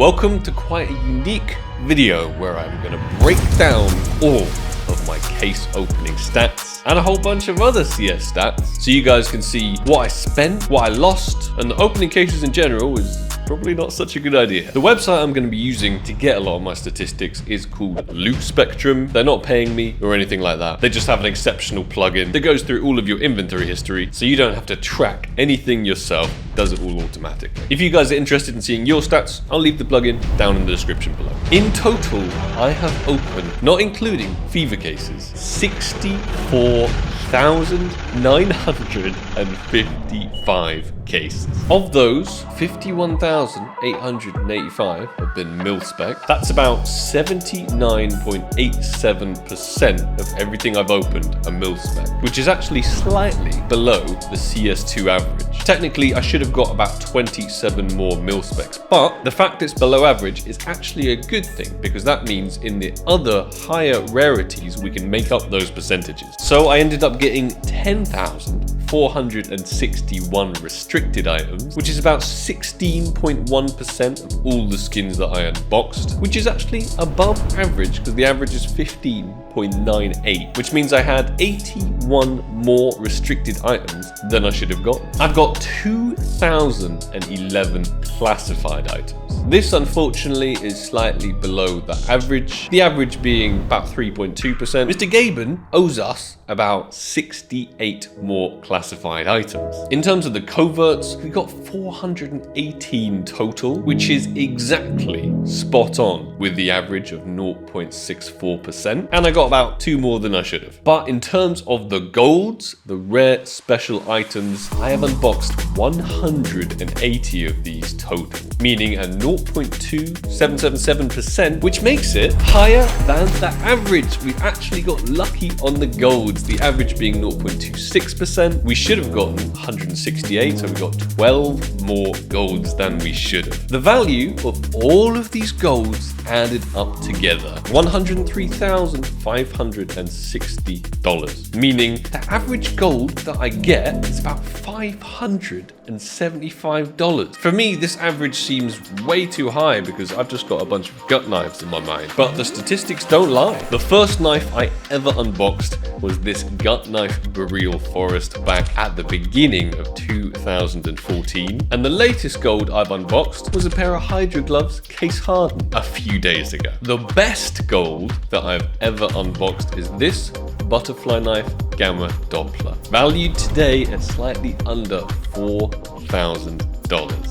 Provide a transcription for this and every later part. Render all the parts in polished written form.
welcome to quite a unique video where I'm going to break down all of my case opening stats and a whole bunch of other CS stats so you guys can see what I spent, what I lost, and the opening cases in general is probably not such a good idea. The website I'm going to be using to get a lot of my statistics is called Loot Spectrum. They're not paying me or anything like that. They just have an exceptional plugin that goes through all of your inventory history so you don't have to track anything yourself. It does it all automatically. If you guys are interested in seeing your stats, I'll leave the plugin down in the description below. In total, I have opened, not including fever cases, 64,955 cases. Of those, 51,885 have been mil-spec. That's about 79.87% of everything I've opened are mil-spec, which is actually slightly below the CS2 average. Technically, I should have got about 27 more mil-specs, but the fact it's below average is actually a good thing because that means in the other higher rarities, we can make up those percentages. So I ended up getting 10,461 restricted items, which is about 16.1% of all the skins that I unboxed, which is actually above average because the average is 15.98, which means I had 81 more restricted items than I should have gotten. I've got 2,011 classified items. This unfortunately is slightly below the average being about 3.2%. Mr. Gaben owes us about 68 more classified items. In terms of the coverts, we got 418 total, which is exactly spot on with the average of 0.64%. And I got about 2 more than I should have. But in terms of the golds, the rare special items, I have unboxed 180 of these total, meaning a 0.2777%, which makes it higher than the average. We actually got lucky on the golds, the average being 0.26%. We should have gotten 168, so we got 12 more golds than we should have. The value of all of these golds added up together, $103,560, meaning the average gold that I get is about $575. For me, this average seems way too high because I've just got a bunch of gut knives in my mind, but the statistics don't lie. The first knife I ever unboxed was this gut knife Boreal Forest back at the beginning of 2014, and the latest gold I've unboxed was a pair of Hydra gloves case hardened a few days ago. The best gold that I've ever unboxed is this butterfly knife Gamma Doppler, valued today at slightly under $4,000.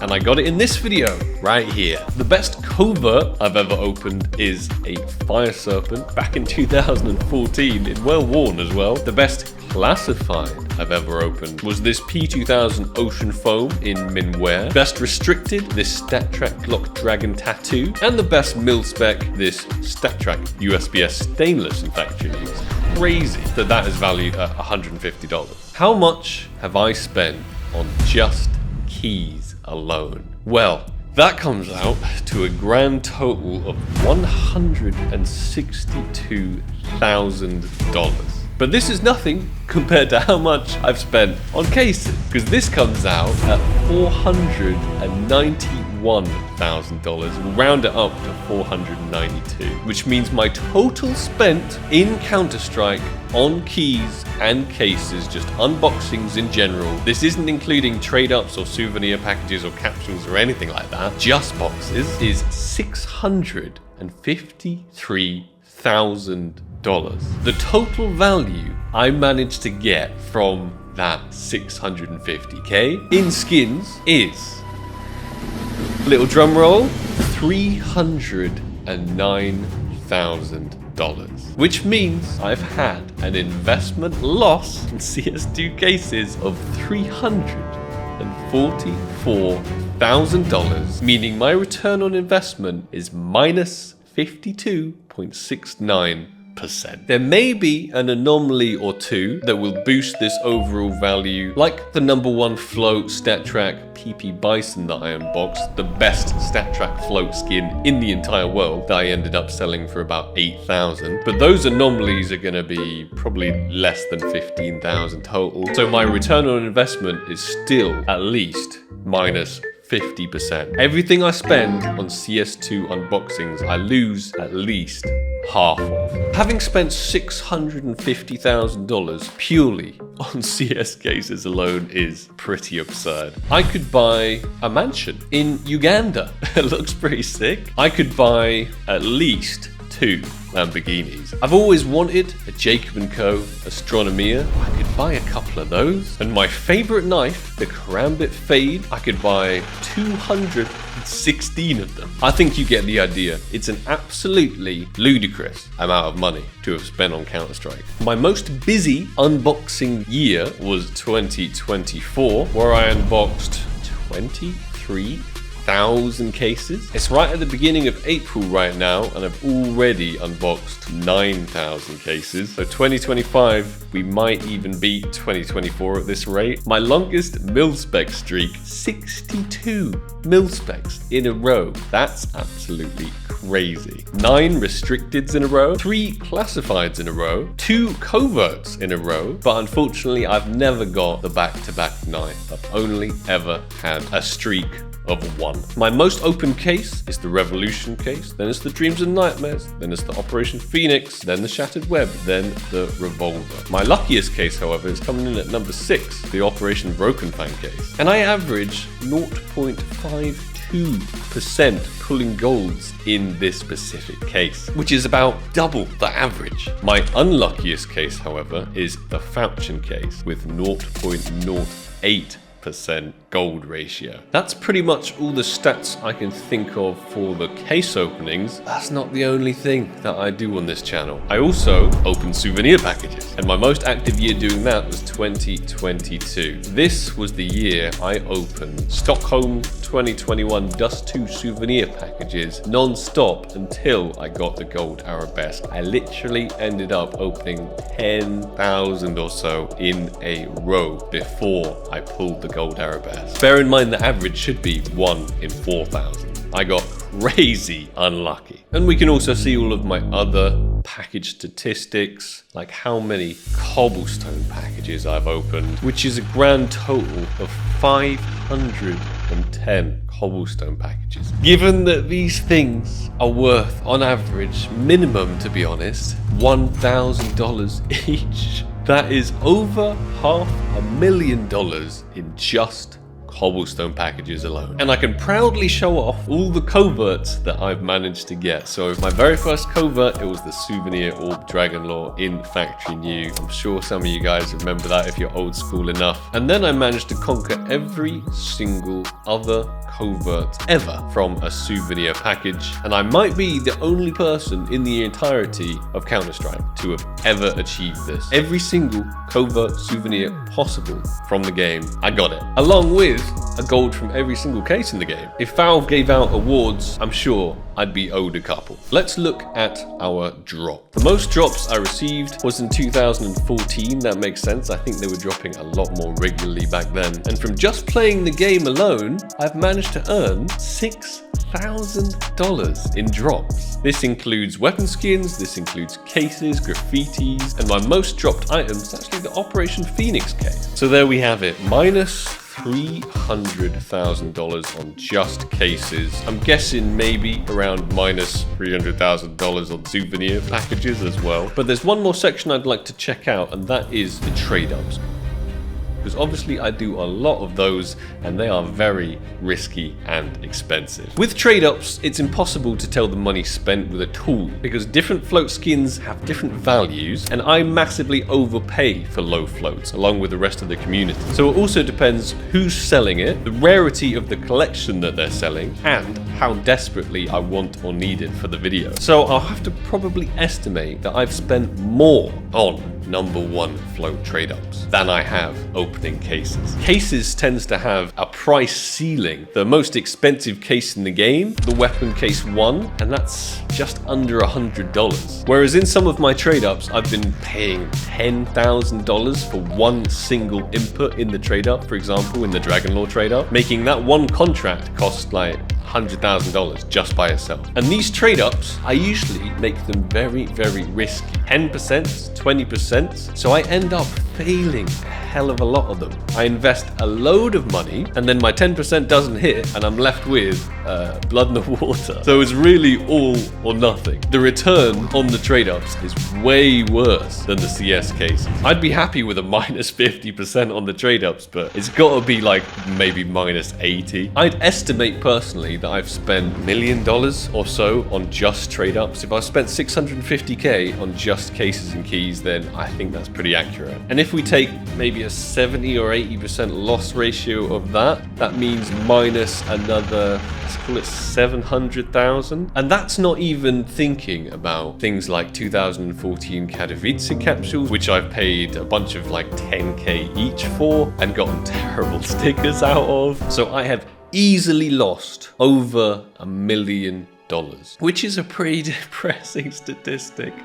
And I got it in this video right here. The best covert I've ever opened is a Fire Serpent back in 2014 in well worn as well. The best classified I've ever opened was this P2000 Ocean Foam in Minware. Best restricted, this StatTrak Glock Dragon Tattoo. And the best mil-spec, this StatTrak USPS Stainless. In fact, it's crazy that is valued at $150. How much have I spent on just keys alone? Well, that comes out to a grand total of $162,000. But this is nothing compared to how much I've spent on cases, because this comes out at $491,000. We'll round it up to 492, which means my total spent in Counter-Strike on keys and cases, just unboxings in general, this isn't including trade-ups or souvenir packages or capsules or anything like that, just boxes, is $653,000. The total value I managed to get from that 650k in skins is, little drum roll, $309,000, which means I've had an investment loss in CS2 cases of $344,000, meaning my return on investment is minus 52.69%. There may be an anomaly or two that will boost this overall value, like the #1 float StatTrak PP Bison that I unboxed, the best StatTrak float skin in the entire world that I ended up selling for about 8,000. But those anomalies are going to be probably less than 15,000 total. So my return on investment is still at least minus 50%. Everything I spend on CS2 unboxings, I lose at least half of. Having spent $650,000 purely on CS cases alone is pretty absurd. I could buy a mansion in Uganda. It looks pretty sick. I could buy at least 2 Lamborghinis. I've always wanted a Jacob & Co. Astronomia. I could buy a couple of those. And my favorite knife, the Karambit Fade, I could buy 216 of them. I think you get the idea. It's an absolutely ludicrous amount of money to have spent on Counter-Strike. My most busy unboxing year was 2024, where I unboxed 23,000 cases. It's right at the beginning of April right now, and I've already unboxed 9,000 cases. So 2025, we might even beat 2024 at this rate. My longest mil-spec streak, 62 mil-specs in a row. That's absolutely crazy. 9 restricteds in a row, 3 classifieds in a row, 2 coverts in a row, but unfortunately I've never got the back-to-back knife. I've only ever had a streak of 1. My most open case is the Revolution case, then it's the Dreams and Nightmares, then it's the Operation Phoenix, then the Shattered Web, then the Revolver. My luckiest case, however, is coming in at number 6, the Operation Broken Fan case. And I average 0.52% pulling golds in this specific case, which is about double the average. My unluckiest case, however, is the Falchion case with 0.08% gold ratio. That's pretty much all the stats I can think of for the case openings. That's not the only thing that I do on this channel. I also open souvenir packages, and my most active year doing that was 2022. This was the year I opened Stockholm 2021 Dust 2 souvenir packages non-stop until I got the gold arabesque. I literally ended up opening 10,000 or so in a row before I pulled the gold arabesque. Bear in mind the average should be 1 in 4,000. I got crazy unlucky. And we can also see all of my other package statistics, like how many cobblestone packages I've opened, which is a grand total of 510 cobblestone packages. Given that these things are worth, on average, minimum to be honest, $1,000 each, that is over $500,000 in just cobblestone packages alone. And I can proudly show off all the coverts that I've managed to get. So my very first covert, it was the Souvenir Orb Dragonlore in Factory New. I'm sure some of you guys remember that if you're old school enough. And then I managed to conquer every single other covert ever from a souvenir package, and I might be the only person in the entirety of Counter-Strike to have ever achieved this. Every single covert souvenir possible from the game, I got it, along with a gold from every single case in the game. If Valve gave out awards, I'm sure I'd be owed a couple. Let's look at our drop. The most drops I received was in 2014. That makes sense. I think they were dropping a lot more regularly back then. And from just playing the game alone, I've managed to earn $6,000 in drops. This includes weapon skins, this includes cases, graffitis, and my most dropped item is actually the Operation Phoenix case. So there we have it, minus $300,000 on just cases. I'm guessing maybe around minus $300,000 on souvenir packages as well. But there's one more section I'd like to check out, and that is the trade-ups. Because obviously I do a lot of those and they are very risky and expensive. With trade-ups, it's impossible to tell the money spent with a tool because different float skins have different values, and I massively overpay for low floats along with the rest of the community. So it also depends who's selling it, the rarity of the collection that they're selling, and how desperately I want or need it for the video. So I'll have to probably estimate that I've spent more on number 1 float trade-ups than I have opening cases. Cases tends to have a price ceiling. The most expensive case in the game, the weapon case 1, and that's just under $100. Whereas in some of my trade-ups, I've been paying $10,000 for one single input in the trade-up, for example, in the Dragonlore trade-up, making that one contract cost like $100,000 just by itself. And these trade-ups, I usually make them very, very risky. 10%, 20%. So I end up failing a hell of a lot of them. I invest a load of money and then my 10% doesn't hit and I'm left with blood in the water. So it's really all or nothing. The return on the trade-ups is way worse than the CS cases. I'd be happy with a minus 50% on the trade-ups, but it's got to be like maybe minus 80. I'd estimate personally that I've spent $1 million or so on just trade-ups. If I spent 650k on just cases and keys, then I think that's pretty accurate. And if we take maybe a 70 or 80% loss ratio of that, that means minus another, let's call it 700,000. And that's not even thinking about things like 2014 Katowice capsules, which I've paid a bunch of like 10k each for and gotten terrible stickers out of. So I have easily lost over $1 million, which is a pretty depressing statistic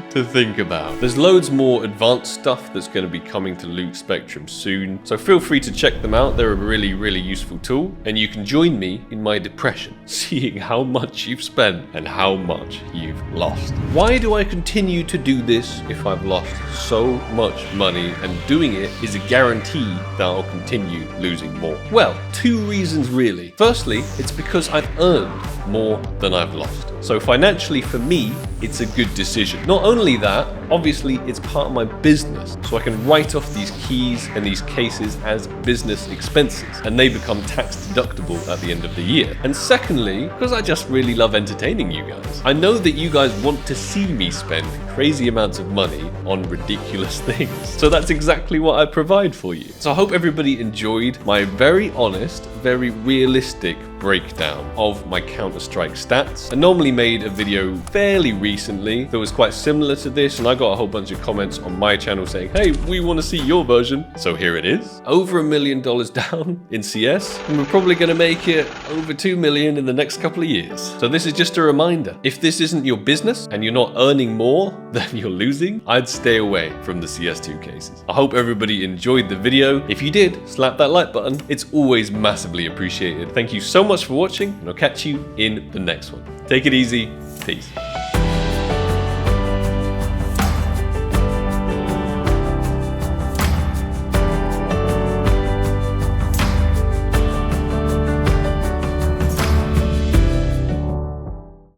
to think about. There's loads more advanced stuff that's going to be coming to Loot Spectrum soon, so feel free to check them out. They're a really, really useful tool, and you can join me in my depression, seeing how much you've spent and how much you've lost. Why do I continue to do this if I've lost so much money, and doing it is a guarantee that I'll continue losing more? Well, two reasons really. Firstly, it's because I've earned more than I've lost. So financially for me, it's a good decision. Not only that, obviously it's part of my business, so I can write off these keys and these cases as business expenses, and they become tax deductible at the end of the year. And secondly, because I just really love entertaining you guys. I know that you guys want to see me spend crazy amounts of money on ridiculous things, so that's exactly what I provide for you. So I hope everybody enjoyed my very honest, very realistic breakdown of my Counter-Strike stats. I normally made a video fairly recently that was quite similar to this, and I got a whole bunch of comments on my channel saying, hey, we want to see your version. So here it is. Over $1 million down in CS, and we're probably going to make it over 2 million in the next couple of years. So this is just a reminder. If this isn't your business and you're not earning more than you're losing, I'd stay away from the CS2 cases. I hope everybody enjoyed the video. If you did, slap that like button. It's always massively appreciated. Thank you so much for watching, and I'll catch you in the next one. Take it easy. Peace.